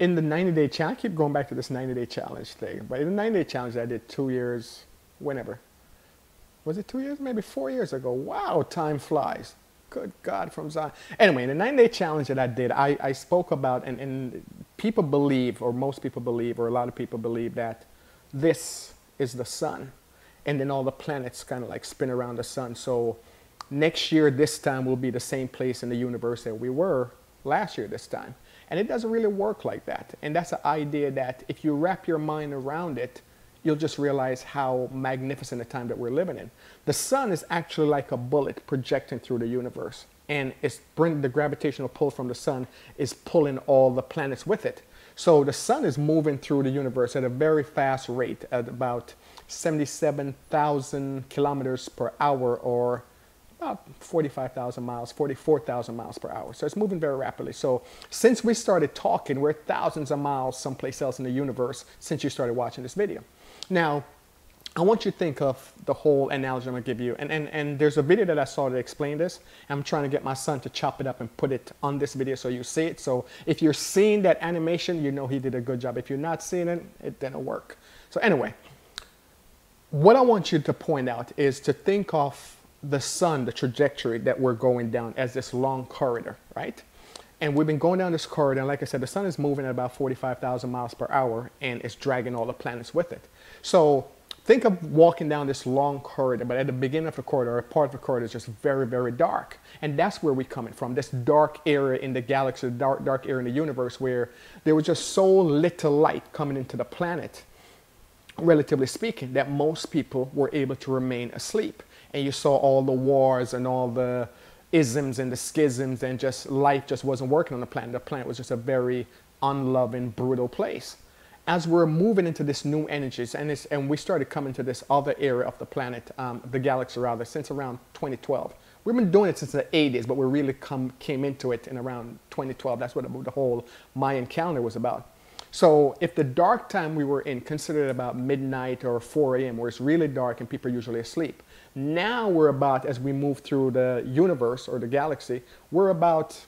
in the 90-day challenge, I keep going back to this 90-day challenge thing, but in the 90-day challenge I did 2 years, whenever. Was it 2 years? Maybe 4 years ago. Wow, time flies. Good God from Zion. Anyway, in the 90-day challenge that I did, I spoke about, and people believe, or most people believe, or a lot of people believe that this is the sun. And then all the planets kind of like spin around the sun. So next year, this time, will be the same place in the universe that we were last year this time. And it doesn't really work like that. And that's the idea that if you wrap your mind around it, you'll just realize how magnificent the time that we're living in. The sun is actually like a bullet projecting through the universe. And the gravitational pull from the sun is pulling all the planets with it. So the sun is moving through the universe at a very fast rate, at about 77,000 kilometers per hour, or about 45,000 miles, 44,000 miles per hour. So it's moving very rapidly. So since we started talking, we're thousands of miles someplace else in the universe since you started watching this video. Now, I want you to think of the whole analogy I'm going to give you. And there's a video that I saw to explain this. I'm trying to get my son to chop it up and put it on this video so you see it. So if you're seeing that animation, you know he did a good job. If you're not seeing it, it didn't work. So anyway, what I want you to point out is to think of the sun, the trajectory that we're going down, as this long corridor, right? And we've been going down this corridor, and like I said, the sun is moving at about 45,000 miles per hour, and it's dragging all the planets with it. So think of walking down this long corridor, but at the beginning of the corridor, a part of the corridor is just very, very dark. And that's where we're coming from, this dark area in the galaxy, dark area in the universe, where there was just so little light coming into the planet, relatively speaking, that most people were able to remain asleep. And you saw all the wars and all the isms and the schisms, and just life just wasn't working on the planet. The planet was just a very unloving, brutal place. As we're moving into this new energies, and we started coming to this other area of the planet, the galaxy rather, since around 2012. We've been doing it since the 80s, but we really came into it in around 2012. That's what the whole Mayan calendar was about. So if the dark time we were in, considered about midnight or 4 a.m., where it's really dark and people are usually asleep, now we're about, as we move through the universe or the galaxy, we're about,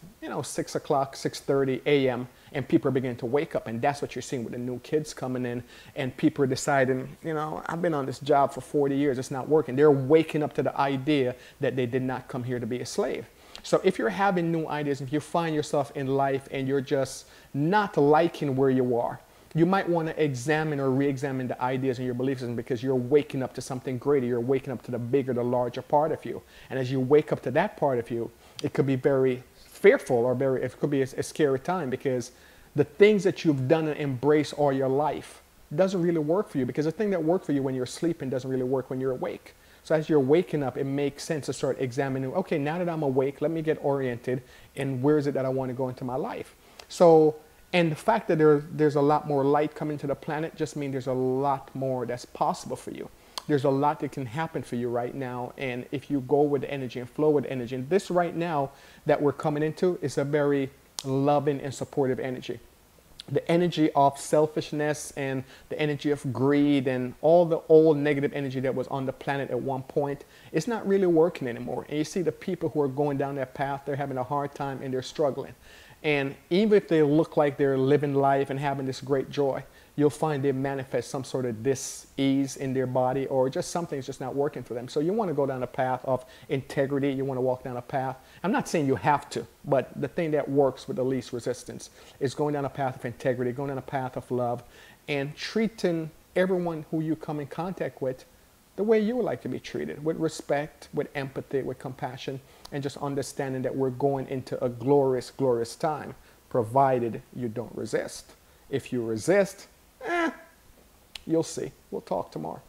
6 o'clock, 6:30 a.m., and people are beginning to wake up. And that's what you're seeing with the new kids coming in, and people are deciding, I've been on this job for 40 years, it's not working. They're waking up to the idea that they did not come here to be a slave. So if you're having new ideas, if you find yourself in life and you're just not liking where you are, you might want to examine or re-examine the ideas and your belief system, because you're waking up to something greater. You're waking up to the bigger, the larger part of you. And as you wake up to that part of you, it could be very fearful, or it could be a scary time, because the things that you've done and embraced all your life doesn't really work for you, because the thing that worked for you when you're sleeping doesn't really work when you're awake. So as you're waking up, it makes sense to start examining, okay, now that I'm awake, let me get oriented, and where is it that I want to go into my life? So, and the fact that there's a lot more light coming to the planet just means there's a lot more that's possible for you. There's a lot that can happen for you right now, and if you go with the energy and flow with the energy, and this right now that we're coming into is a very loving and supportive energy. The energy of selfishness and the energy of greed and all the old negative energy that was on the planet at one point, it's not really working anymore. And you see the people who are going down that path, they're having a hard time and they're struggling. And even if they look like they're living life and having this great joy, you'll find they manifest some sort of dis-ease in their body, or just something's just not working for them. So you want to go down a path of integrity. You want to walk down a path. I'm not saying you have to, but the thing that works with the least resistance is going down a path of integrity, going down a path of love, and treating everyone who you come in contact with the way you would like to be treated, with respect, with empathy, with compassion, and just understanding that we're going into a glorious, glorious time, provided you don't resist. If you resist, you'll see. We'll talk tomorrow.